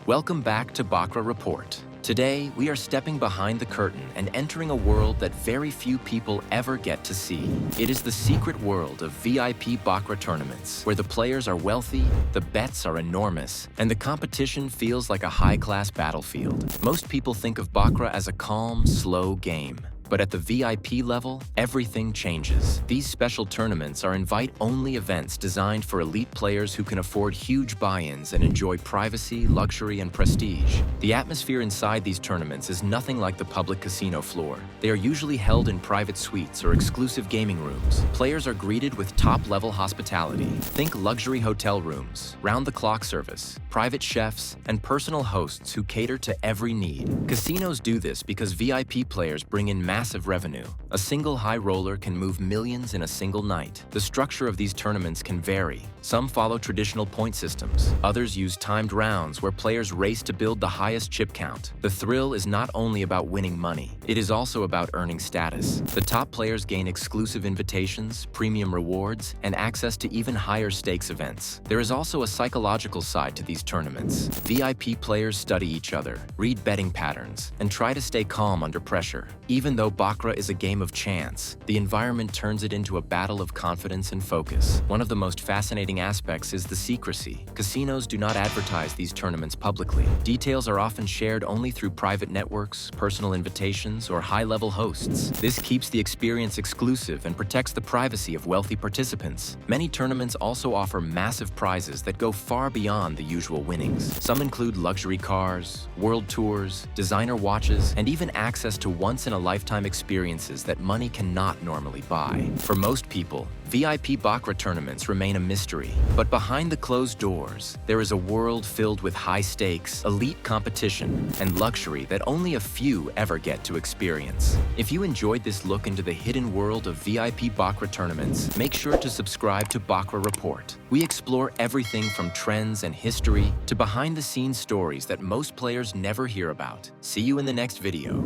Welcome back to Baccarat Report. Today, we are stepping behind the curtain and entering a world that very few people ever get to see. It is the secret world of VIP Baccarat tournaments, where the players are wealthy, the bets are enormous, and the competition feels like a high-class battlefield. Most people think of Baccarat as a calm, slow game. But at the VIP level, everything changes. These special tournaments are invite-only events designed for elite players who can afford huge buy-ins and enjoy privacy, luxury, and prestige. The atmosphere inside these tournaments is nothing like the public casino floor. They are usually held in private suites or exclusive gaming rooms. Players are greeted with top-level hospitality. Think luxury hotel rooms, round-the-clock service, private chefs, and personal hosts who cater to every need. Casinos do this because VIP players bring in massive revenue. A single high roller can move millions in a single night. The structure of these tournaments can vary. Some follow traditional point systems. Others use timed rounds where players race to build the highest chip count. The thrill is not only about winning money, it is also about earning status. The top players gain exclusive invitations, premium rewards, and access to even higher stakes events. There is also a psychological side to these tournaments. VIP players study each other, read betting patterns, and try to stay calm under pressure. Even though Baccarat is a game of chance, the environment turns it into a battle of confidence and focus. One of the most fascinating aspects is the secrecy. Casinos do not advertise these tournaments publicly. Details are often shared only through private networks, personal invitations, or high-level hosts. This keeps the experience exclusive and protects the privacy of wealthy participants. Many tournaments also offer massive prizes that go far beyond the usual winnings. Some include luxury cars, world tours, designer watches, and even access to once-in-a-lifetime experiences that money cannot normally buy. For most people, VIP Baccarat tournaments remain a mystery, but behind the closed doors, there is a world filled with high stakes, elite competition, and luxury that only a few ever get to experience. If you enjoyed this look into the hidden world of VIP Baccarat tournaments, make sure to subscribe to Baccarat Report. We explore everything from trends and history to behind-the-scenes stories that most players never hear about. See you in the next video.